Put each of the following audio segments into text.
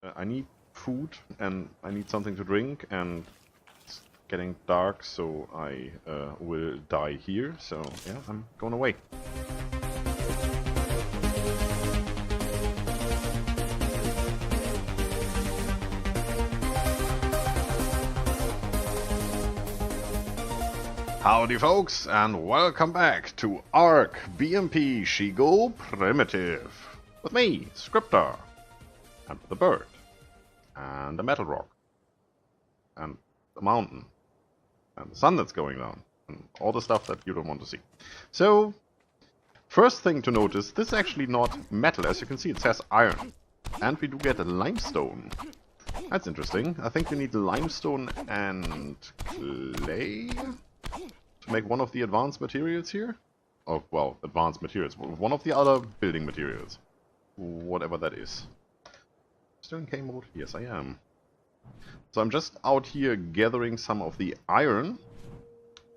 I need food and I need something to drink, and it's getting dark, so I will die here. So yeah, I'm going away. Howdy folks, and welcome back to ARK BMP Shigo Primitive. With me, Scryptar, and the bird, and the metal rock, and the mountain, and the sun that's going down, and all the stuff that you don't want to see. So, first thing to notice, this is actually not metal. As you can see, it says iron. And we do get a limestone. That's interesting. I think we need limestone and clay to make one of the advanced materials here. Oh, well, advanced materials. One of the other building materials. Whatever that is. Still in K mode? Yes, I am. So I'm just out here gathering some of the iron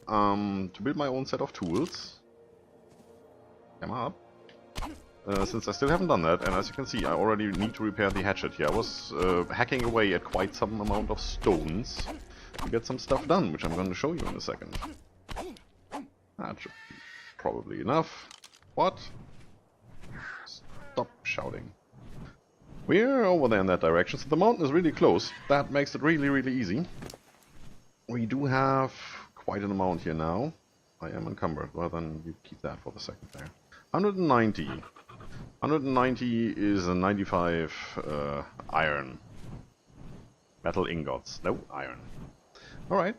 to build my own set of tools. Come up. Since I still haven't done that, and as you can see, I already need to repair the hatchet here. I was hacking away at quite some amount of stones to get some stuff done, which I'm going to show you in a second. That should be probably enough. What? Stop shouting. We're over there in that direction, so the mountain is really close. That makes it really, really easy. We do have quite an amount here now. I am encumbered. Well, then you keep that for the second there. 190. 190 is a 95 iron. Metal ingots. No, iron. Alright.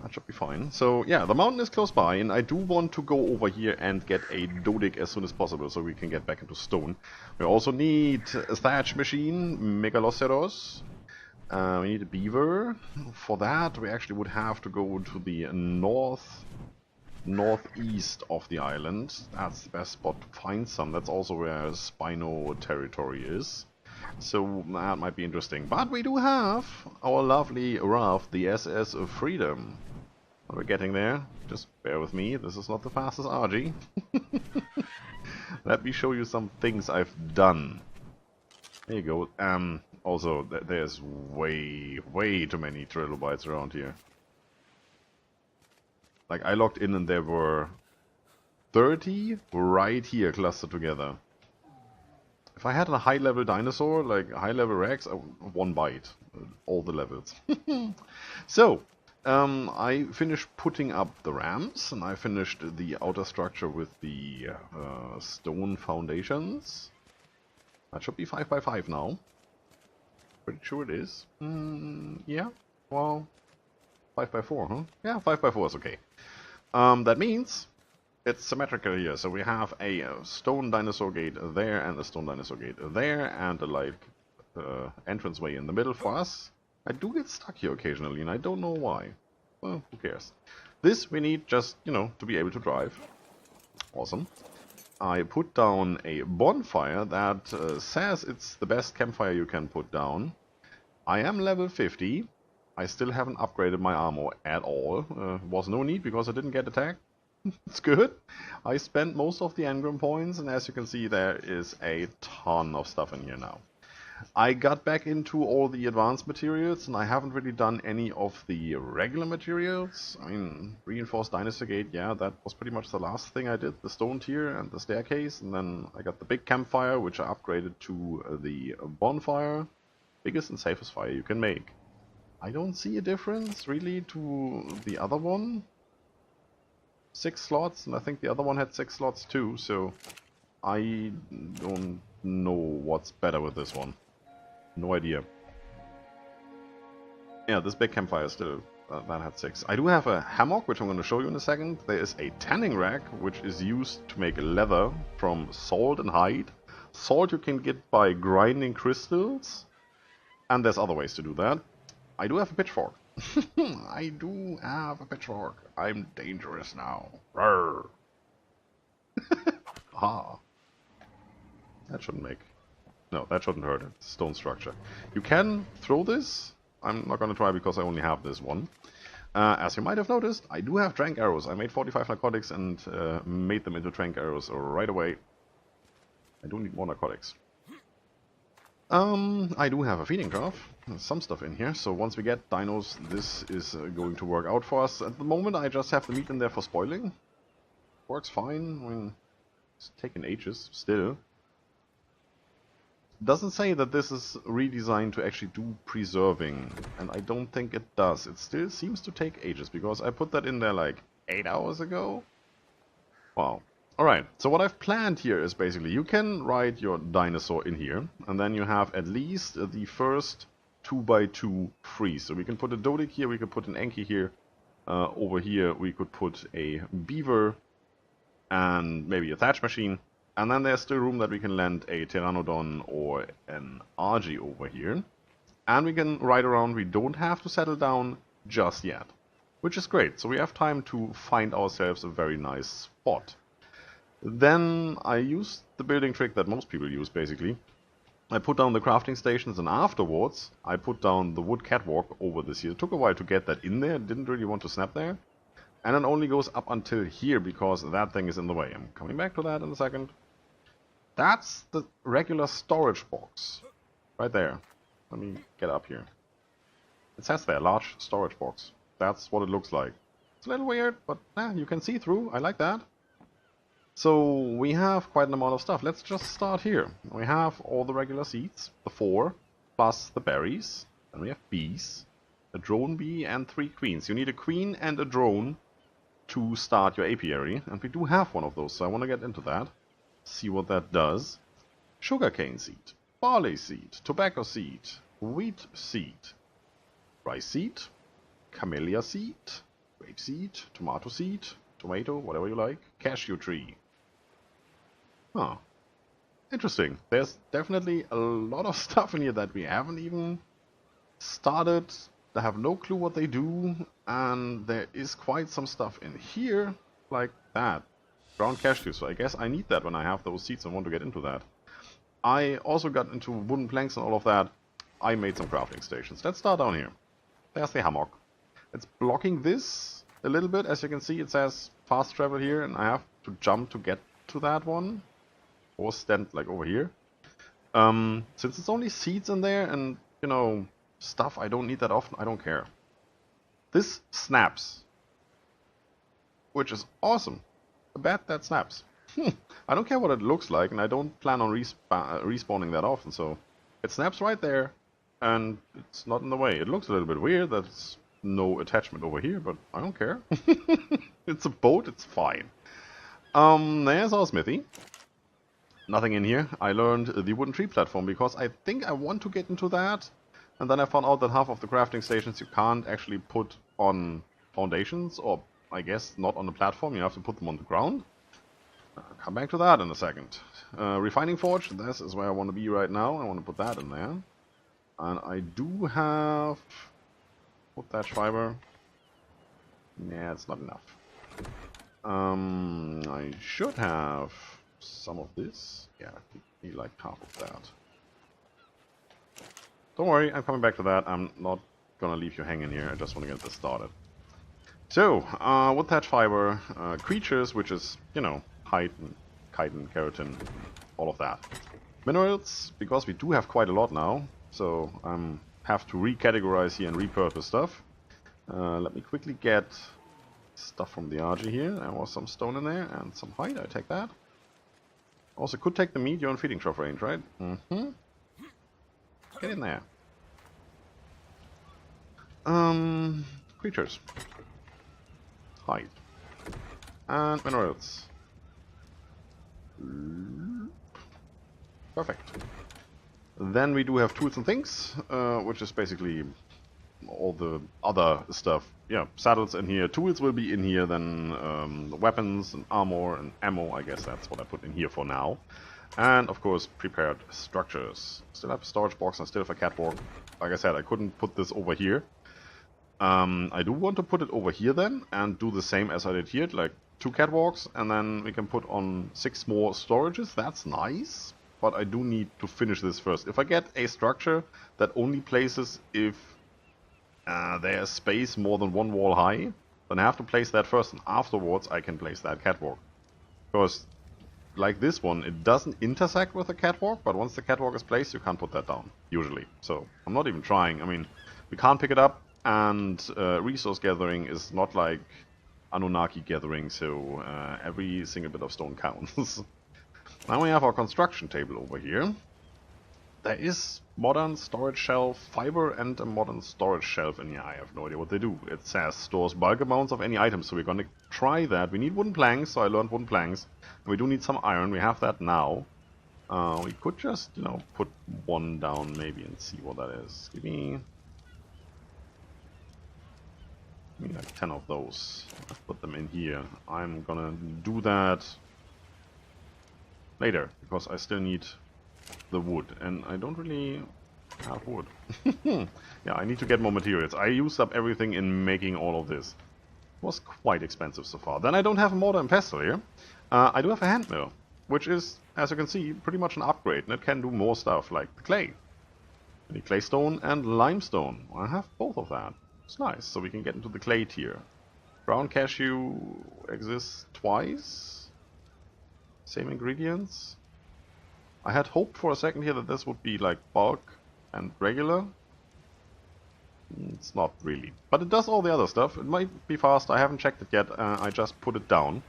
That should be fine. So, yeah, the mountain is close by, and I do want to go over here and get a Dodic as soon as possible, so we can get back into stone. We also need a thatch machine, Megaloceros. We need a beaver. For that, we actually would have to go to the northeast of the island. That's the best spot to find some. That's also where Spino territory is. So that might be interesting. But we do have our lovely raft, the SS of Freedom. We're getting there. Just bear with me. This is not the fastest RG. Let me show you some things I've done. There you go. Also, there's way too many trilobites around here. Like, I logged in and there were 30 right here clustered together. If I had a high-level dinosaur, like a high-level Rex, one bite. All the levels. So, I finished putting up the ramps, and I finished the outer structure with the stone foundations. That should be 5x5 now. Pretty sure it is. Yeah, well, 5x4, huh? Yeah, 5x4 is okay. That means it's symmetrical here, so we have a stone dinosaur gate there and a stone dinosaur gate there, and a light entranceway in the middle for us. I do get stuck here occasionally, and I don't know why. Well, who cares? This we need just, you know, to be able to drive. Awesome. I put down a bonfire that says it's the best campfire you can put down. I am level 50. I still haven't upgraded my armor at all. Was no need because I didn't get attacked. It's good. I spent most of the engram points, and as you can see, there is a ton of stuff in here now. I got back into all the advanced materials, and I haven't really done any of the regular materials. I mean, reinforced dinosaur gate, yeah, that was pretty much the last thing I did. The stone tier and the staircase, and then I got the big campfire, which I upgraded to the bonfire. Biggest and safest fire you can make. I don't see a difference, really, to the other one. 6 slots, and I think the other one had 6 slots too, so I don't know what's better with this one. No idea. Yeah, this big campfire still, that had 6. I do have a hammock, which I'm going to show you in a second. There is a tanning rack, which is used to make leather from salt and hide. Salt you can get by grinding crystals, and there's other ways to do that. I do have a pitchfork. I do have a pitchfork. I'm dangerous now. Rawr. Ah. That shouldn't make... No, that shouldn't hurt it. Stone structure. You can throw this. I'm not going to try because I only have this one. As you might have noticed, I do have trank arrows. I made 45 narcotics and made them into trank arrows right away. I do need more narcotics. I do have a feeding trough. There's some stuff in here, so once we get dinos, this is going to work out for us. At the moment, I just have the meat in there for spoiling. Works fine. I mean, it's taken ages, still. Doesn't say that this is redesigned to actually do preserving, and I don't think it does. It still seems to take ages, because I put that in there like 8 hours ago. Wow. Alright, so what I've planned here is basically you can ride your dinosaur in here, and then you have at least the first 2x2 free. So we can put a Dodic here, we could put an Enki here, over here we could put a Beaver and maybe a Thatch machine, and then there's still room that we can land a Pteranodon or an Argy over here. And we can ride around, we don't have to settle down just yet, which is great. So we have time to find ourselves a very nice spot. Then I used the building trick that most people use, basically. I put down the crafting stations, and afterwards I put down the wood catwalk over this here. It took a while to get that in there, didn't really want to snap there. And it only goes up until here because that thing is in the way. I'm coming back to that in a second. That's the regular storage box. Right there. Let me get up here. It says there, large storage box. That's what it looks like. It's a little weird, but you can see through. I like that. So we have quite an amount of stuff. Let's just start here. We have all the regular seeds, the 4, plus the berries. Then we have bees, a drone bee and 3 queens. You need a queen and a drone to start your apiary. And we do have one of those, so I want to get into that. See what that does. Sugarcane seed, barley seed, tobacco seed, wheat seed, rice seed, camellia seed, rapeseed, tomato, whatever you like, cashew tree. Huh. Interesting. There's definitely a lot of stuff in here that we haven't even started. I have no clue what they do, and there is quite some stuff in here, like that. Ground cashew, so I guess I need that when I have those seeds and want to get into that. I also got into wooden planks and all of that. I made some crafting stations. Let's start down here. There's the hammock. It's blocking this a little bit. As you can see, it says fast travel here, and I have to jump to get to that one. Or stand like over here. Since it's only seeds in there and, you know, stuff I don't need that often, I don't care. This snaps. Which is awesome. A bat that snaps. I don't care what it looks like, and I don't plan on respawning that often, so it snaps right there, and it's not in the way. It looks a little bit weird, there's no attachment over here, but I don't care. It's a boat, it's fine. There's our smithy. Nothing in here. I learned the wooden tree platform because I think I want to get into that, and then I found out that half of the crafting stations you can't actually put on foundations, or I guess not on the platform, you have to put them on the ground. I'll come back to that in a second. Refining forge, this is where I want to be right now. I want to put that in there. And I do have wood thatch fiber. Nah, it's not enough. I should have some of this. Yeah, I need like half of that. Don't worry, I'm coming back to that. I'm not gonna leave you hanging here. I just want to get this started. So, wood thatch fiber, creatures, which is, you know, height and chitin, keratin, all of that. Minerals, because we do have quite a lot now, so I have to recategorize here and repurpose stuff. Let me quickly get stuff from the RG here. There was some stone in there and some hide. I take that. Also could take the meat. You're on feeding trough range, right? Mm-hmm. Get in there. Creatures. Hide. And minerals. Perfect. Then we do have tools and things, which is basically all the other stuff. Yeah, saddles in here, tools will be in here, then weapons and armor and ammo, I guess that's what I put in here for now. And of course, prepared structures. Still have a storage box and still have a catwalk. Like I said, I couldn't put this over here. I do want to put it over here then, and do the same as I did here, like 2 catwalks, and then we can put on 6 more storages. That's nice, but I do need to finish this first. If I get a structure that only places if there's space more than 1 wall high, then I have to place that first, and afterwards I can place that catwalk. Because like this one, it doesn't intersect with the catwalk, but once the catwalk is placed, you can't put that down, usually. So I'm not even trying. I mean, we can't pick it up, and resource gathering is not like Anunnaki gathering, so every single bit of stone counts. Now we have our construction table over here. There is modern storage shelf fiber and a modern storage shelf in here. I have no idea what they do. It says stores bulk amounts of any item, so we're gonna try that. We need wooden planks, so I learned wooden planks. We do need some iron, we have that now. We could just, you know, put one down maybe and see what that is. Give me like 10 of those. Let's put them in here. I'm gonna do that later, because I still need the wood, and I don't really have wood. Yeah, I need to get more materials. I used up everything in making all of this. It was quite expensive so far. Then I don't have a mortar and pestle here. I do have a hand mill, which is, as you can see, pretty much an upgrade, and it can do more stuff, like the clay. I need claystone and limestone. I have both of that. It's nice, so we can get into the clay tier. Brown cashew exists twice. Same ingredients. I had hoped for a second here that this would be like bulk and regular. It's not really. But it does all the other stuff. It might be fast. I haven't checked it yet. I just put it down.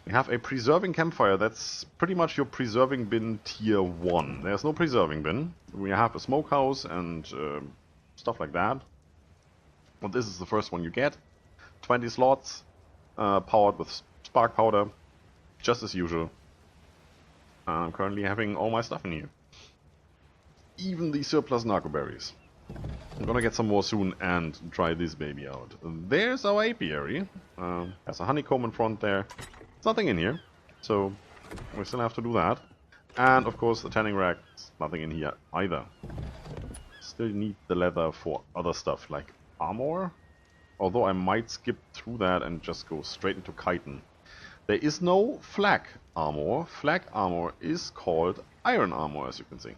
We have a preserving campfire. That's pretty much your preserving bin tier 1. There's no preserving bin. We have a smokehouse and stuff like that. But this is the first one you get. 20 slots, powered with spark powder, just as usual. I'm currently having all my stuff in here. Even the surplus narco berries. I'm gonna get some more soon and try this baby out. There's our apiary. There's a honeycomb in front there. There's nothing in here, so we still have to do that. And of course the tanning racks, nothing in here either. Still need the leather for other stuff like armor. Although I might skip through that and just go straight into chitin. There is no flak armor. Flak armor is called iron armor, as you can see.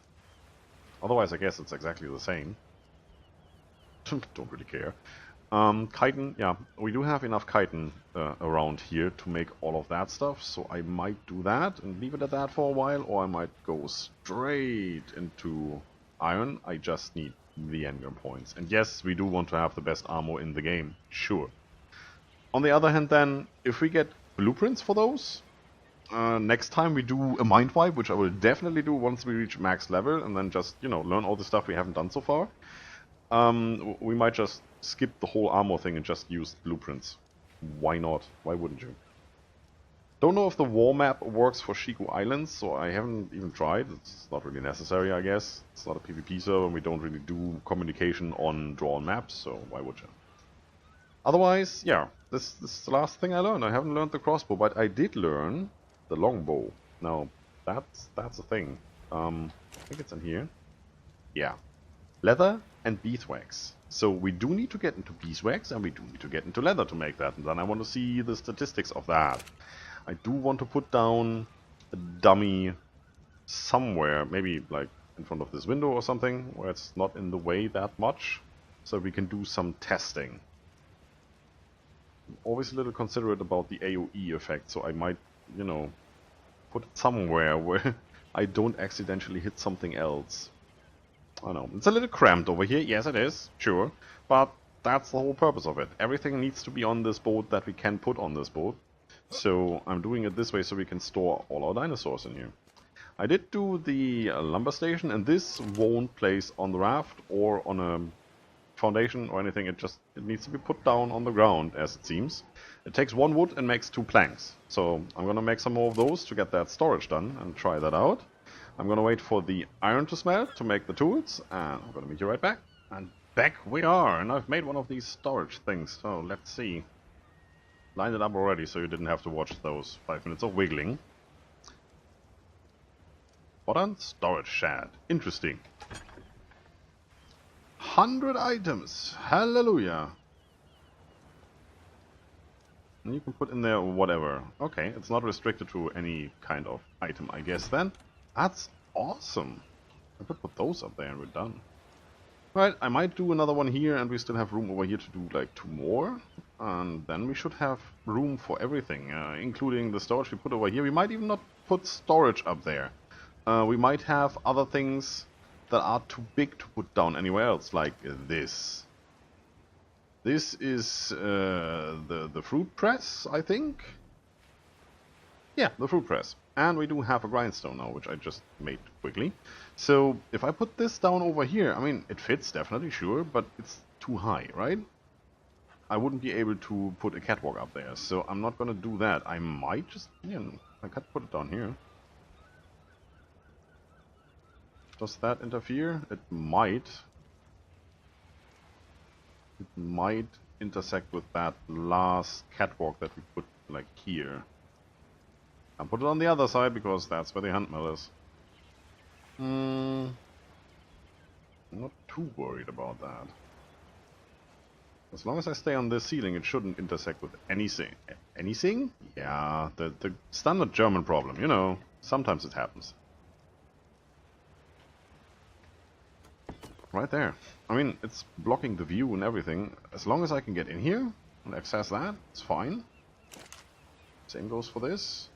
Otherwise, I guess it's exactly the same. Don't really care. Chitin, yeah, we do have enough chitin around here to make all of that stuff, so I might do that and leave it at that for a while, or I might go straight into iron. I just need the engram points. And yes, we do want to have the best armor in the game, sure. On the other hand then, if we get blueprints for those, next time we do a mind wipe, which I will definitely do once we reach max level, and then just, you know, learn all the stuff we haven't done so far. We might just skip the whole armor thing and just use blueprints. Why not? Why wouldn't you? Don't know if the war map works for ShigoIslands, so I haven't even tried. It's not really necessary, I guess. It's not a PvP server, and we don't really do communication on drawn maps, so why would you? Otherwise, yeah, this is the last thing I learned. I haven't learned the crossbow, but I did learn the longbow. Now, that's a thing. I think it's in here. Yeah. Leather and beeswax. So we do need to get into beeswax, and we do need to get into leather to make that. And then I want to see the statistics of that. I do want to put down a dummy somewhere, maybe like in front of this window or something, where it's not in the way that much, so we can do some testing. I'm always a little considerate about the AoE effect, so I might, you know, put it somewhere where I don't accidentally hit something else. I know, it's a little cramped over here, yes it is, sure, but that's the whole purpose of it. Everything needs to be on this boat that we can put on this boat. So I'm doing it this way so we can store all our dinosaurs in here. I did do the lumber station, and this won't place on the raft or on a foundation or anything. It needs to be put down on the ground, as it seems. It takes 1 wood and makes 2 planks. So I'm gonna make some more of those to get that storage done and try that out. I'm gonna wait for the iron to smelt to make the tools, and I'm gonna meet you right back. And back we are, and I've made one of these storage things, so let's see. Lined it up already, so you didn't have to watch those 5 minutes of wiggling. Modern storage shed. Interesting. 100 items. Hallelujah. And you can put in there whatever. Okay, it's not restricted to any kind of item, I guess then. That's awesome. I could put those up there and we're done. Right, I might do another one here, and we still have room over here to do like 2 more. And then we should have room for everything, including the storage we put over here. We might even not put storage up there. We might have other things that are too big to put down anywhere else, like this. This is the fruit press, I think. Yeah, the fruit press. And we do have a grindstone now, which I just made quickly. So if I put this down over here, I mean, it fits definitely, sure, but it's too high, right? I wouldn't be able to put a catwalk up there, so I'm not gonna do that. I might just, I could put it down here. Does that interfere? It might. It might intersect with that last catwalk that we put, like, here. I'll put it on the other side, because that's where the hand mill is. I'm not too worried about that. As long as I stay on this ceiling, it shouldn't intersect with anything. Anything? Yeah, the standard German problem, you know. Sometimes it happens. Right there. I mean, it's blocking the view and everything. As long as I can get in here and access that, it's fine. Same goes for this.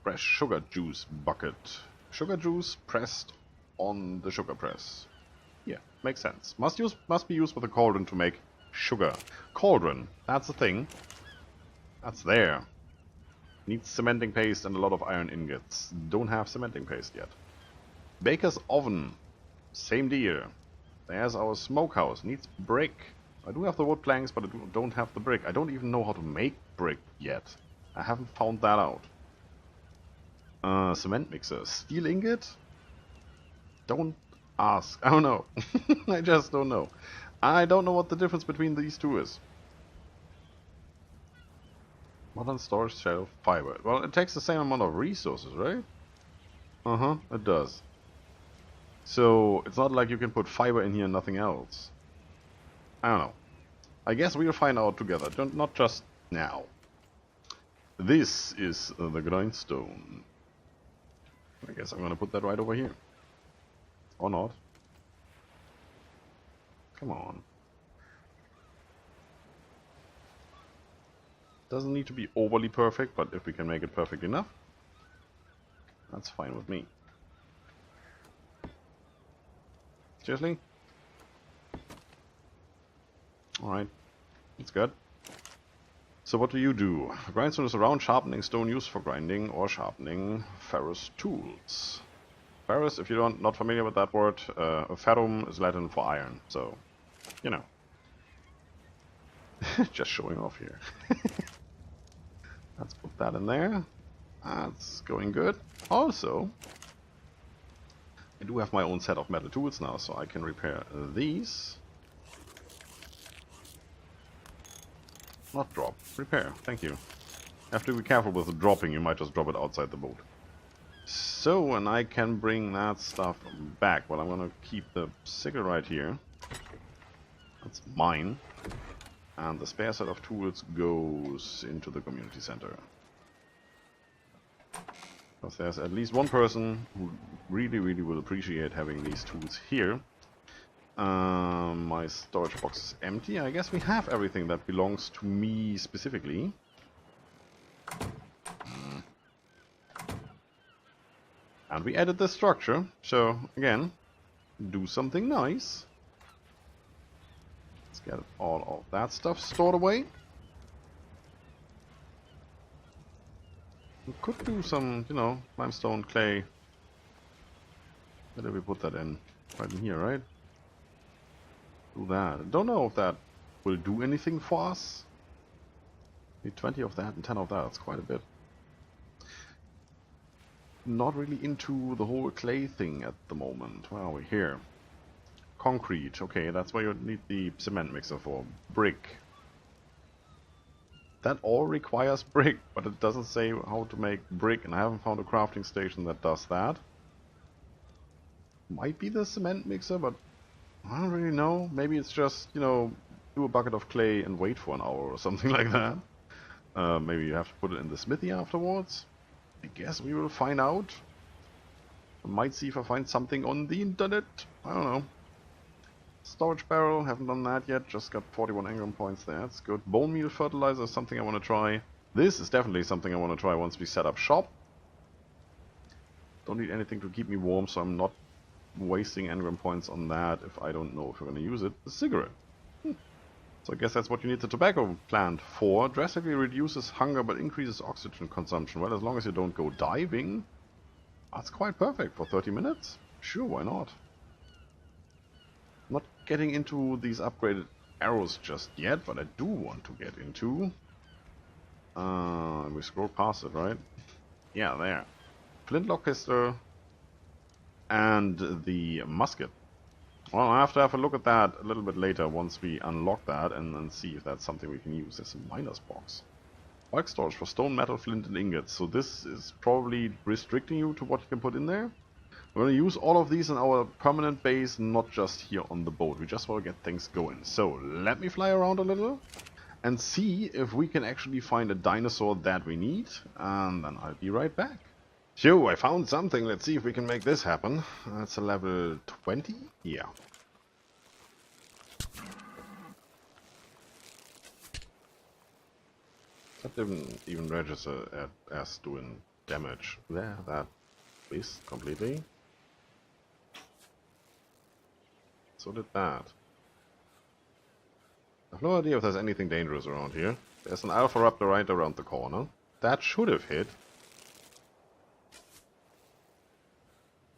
Fresh sugar juice bucket. Sugar juice pressed on the sugar press. Yeah, makes sense. Must be used with a cauldron to make sugar. Cauldron, that's the thing. That's there. Needs cementing paste and a lot of iron ingots. Don't have cementing paste yet. Baker's oven. Same deal. There's our smokehouse. Needs brick. I do have the wood planks, but I don't have the brick. I don't even know how to make brick yet. I haven't found that out. Cement mixer. Steel ingot? Don't ask. I don't know. I just don't know. I don't know what the difference between these two is. Modern storage shelf fiber. Well, it takes the same amount of resources, right? It does. So, it's not like you can put fiber in here and nothing else. I don't know. I guess we'll find out together, not just now. This is the grindstone. I guess I'm gonna put that right over here. Or not. Come on. Doesn't need to be overly perfect, but if we can make it perfect enough, that's fine with me. Seriously? Alright. That's good. So what do you do? Grindstone is a round sharpening stone used for grinding or sharpening ferrous tools. Ferrous, if you're not familiar with that word, ferrum is Latin for iron, so, you know. Just showing off here. Let's put that in there. That's going good. Also, I do have my own set of metal tools now, so I can repair these. Not drop. Repair. Thank you. Have to be careful with the dropping, you might just drop it outside the boat. So, and I can bring that stuff back. Well, I'm gonna keep the sickle right here. That's mine. And the spare set of tools goes into the community center. Because there's at least one person who really will appreciate having these tools here. My storage box is empty. I guess we have everything that belongs to me specifically. And we added this structure, so again, do something nice. Let's get all of that stuff stored away. We could do some, you know, limestone, clay. Where did we put that in? Right in here, right? Do that. I don't know if that will do anything for us. Need 20 of that and 10 of that. That's quite a bit. Not really into the whole clay thing at the moment. Where are we? Here. Concrete. Okay, that's where you need the cement mixer for. Brick. That all requires brick, but it doesn't say how to make brick, and I haven't found a crafting station that does that. Might be the cement mixer, but I don't really know. Maybe it's just, you know, do a bucket of clay and wait for an hour or something like that. Maybe you have to put it in the smithy afterwards. I guess we will find out. I might see if I find something on the internet. I don't know. Let's storage barrel, haven't done that yet, just got 41 engram points there, that's good. Bone meal fertilizer is something I want to try. This is definitely something I want to try once we set up shop. Don't need anything to keep me warm, so I'm not wasting engram points on that if I don't know if we're going to use it. A cigarette. So I guess that's what you need the tobacco plant for. Drastically reduces hunger but increases oxygen consumption. Well, as long as you don't go diving, that's quite perfect for 30 minutes. Sure, why not? Not getting into these upgraded arrows just yet, but I do want to get into. We scroll past it, right? Yeah, there. Flintlock pistol and the musket. Well, I have to have a look at that a little bit later once we unlock that and then see if that's something we can use. There's a miner's box. Bulk storage for stone, metal, flint and ingots. So this is probably restricting you to what you can put in there. We're going to use all of these in our permanent base, not just here on the boat. We just want to get things going. So let me fly around a little and see if we can actually find a dinosaur that we need. And then I'll be right back. So, I found something. Let's see if we can make this happen. That's a level 20? Yeah. That didn't even register as doing damage. There, that missed completely. So did that. I have no idea if there's anything dangerous around here. There's an Alpha Raptor right around the corner. That should have hit.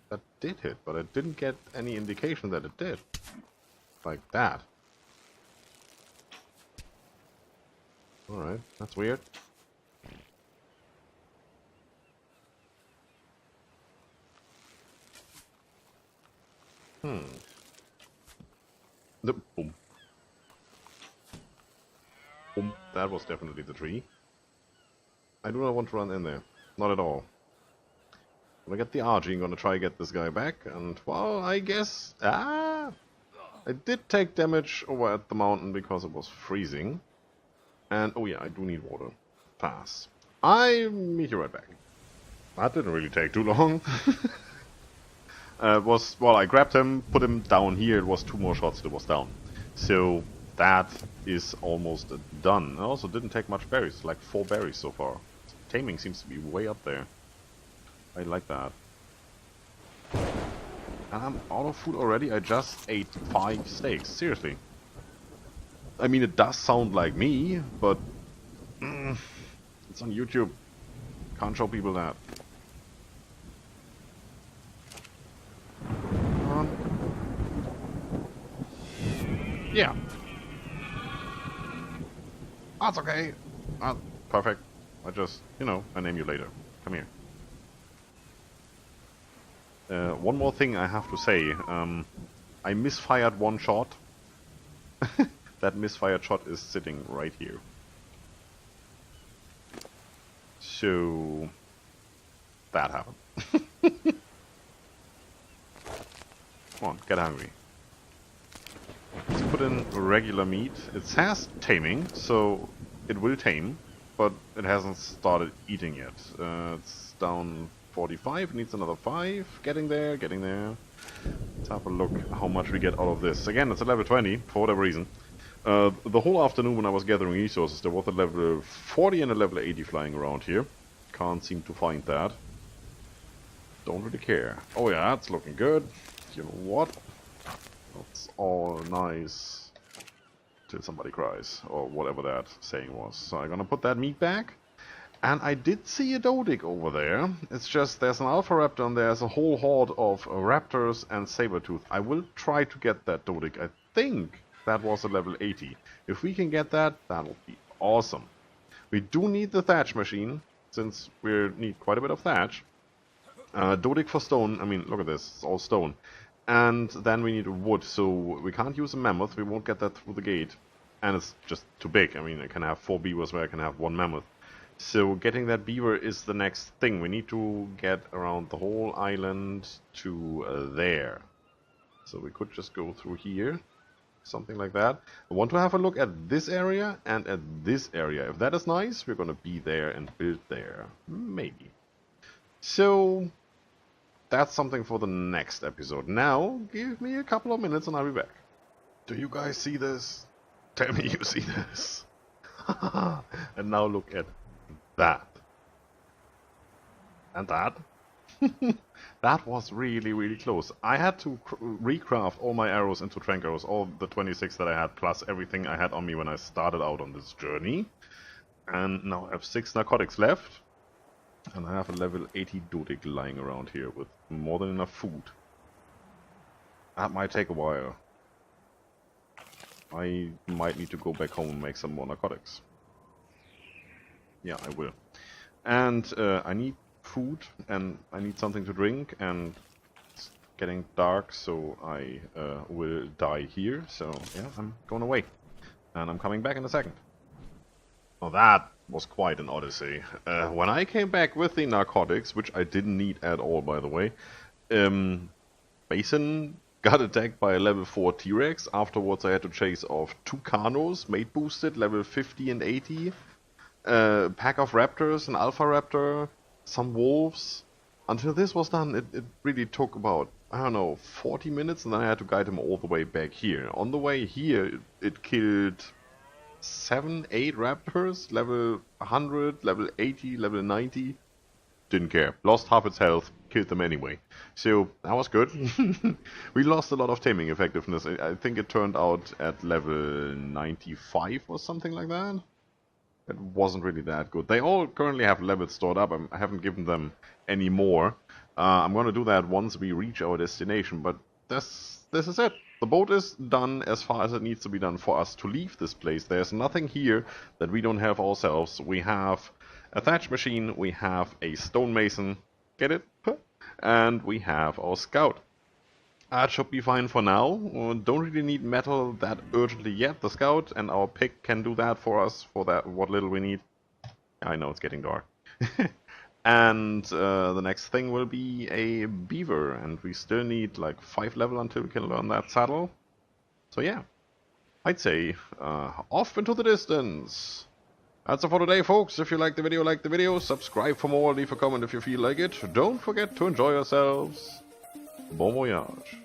That did hit, but I didn't get any indication that it did. Like that. Alright, that's weird. Boom. Boom. That was definitely the tree. I do not want to run in there. Not at all. I'm gonna get the RG, I'm gonna try to get this guy back, and, well, I guess... I did take damage over at the mountain because it was freezing. And, oh yeah, I do need water. Pass. I'll meet you right back. That didn't really take too long. Well, I grabbed him, put him down here, it was 2 more shots, it was down. So, that is almost done. I also didn't take much berries, like 4 berries so far. Taming seems to be way up there. I like that. And I'm out of food already, I just ate 5 steaks, seriously. I mean, it does sound like me, but it's on YouTube. Can't show people that. Yeah. That's okay. Perfect. I just, I name you later. Come here. One more thing I have to say. I misfired 1 shot. That misfired shot is sitting right here. So... that happened. Come on, get hungry. Let's put in regular meat. It has taming, so it will tame, but it hasn't started eating yet. It's down 45, needs another 5. Getting there, getting there. Let's have a look how much we get out of this. Again, it's a level 20, for whatever reason. The whole afternoon when I was gathering resources, there was a level 40 and a level 80 flying around here. Can't seem to find that. Don't really care. Oh yeah, that's looking good. You know what? That's all nice. Till somebody cries, or whatever that saying was. So I'm gonna put that meat back. And I did see a Dodic over there. It's just there's an Alpha Raptor and there's a whole horde of Raptors and Sabertooth. I will try to get that Dodic. I think that was a level 80. If we can get that, that'll be awesome. We do need the thatch machine, since we need quite a bit of thatch. Dodic for stone, I mean, look at this, it's all stone. And then we need wood, so we can't use a mammoth, we won't get that through the gate. And it's just too big, I mean, I can have 4 beavers where I can have 1 mammoth. So getting that beaver is the next thing. We need to get around the whole island to there. So we could just go through here. Something like that. I want to have a look at this area and at this area. If that is nice, we're going to be there and build there. Maybe. So that's something for the next episode. Now, give me a couple of minutes and I'll be back. Do you guys see this? Tell me you see this. And now look at that. And that. That was really, really close. I had to recraft all my arrows into trank arrows, all the 26 that I had, plus everything I had on me when I started out on this journey. And now I have 6 narcotics left. And I have a level 80 Dodik lying around here with more than enough food. That might take a while. I might need to go back home and make some more narcotics. Yeah, I will. And I need food, and I need something to drink, and it's getting dark, so I will die here. So yeah, I'm going away, and I'm coming back in a second. Well, that was quite an odyssey. When I came back with the narcotics, which I didn't need at all, by the way, Basin got attacked by a level 4 T-Rex. Afterwards I had to chase off 2 Carnos, mate boosted, level 50 and 80. Pack of raptors, an alpha raptor, some wolves. Until this was done, it really took about, I don't know, 40 minutes, and then I had to guide him all the way back here. On the way here, it killed 7, 8 raptors, level 100, level 80, level 90. Didn't care. Lost half its health, killed them anyway. So, that was good. We lost a lot of taming effectiveness. I think it turned out at level 95 or something like that. It wasn't really that good. They all currently have levels stored up. I haven't given them any more. I'm going to do that once we reach our destination, but this is it. The boat is done as far as it needs to be done for us to leave this place. There's nothing here that we don't have ourselves. We have a thatch machine, we have a stonemason, get it? And we have our scout. That should be fine for now. Don't really need metal that urgently yet. The scout and our pick can do that for us, for that what little we need. I know it's getting dark. And the next thing will be a beaver, and we still need like 5 level until we can learn that saddle. So yeah, I'd say off into the distance. That's it for today, folks. If you like the video, subscribe for more, leave a comment if you feel like it. Don't forget to enjoy yourselves. Bon voyage.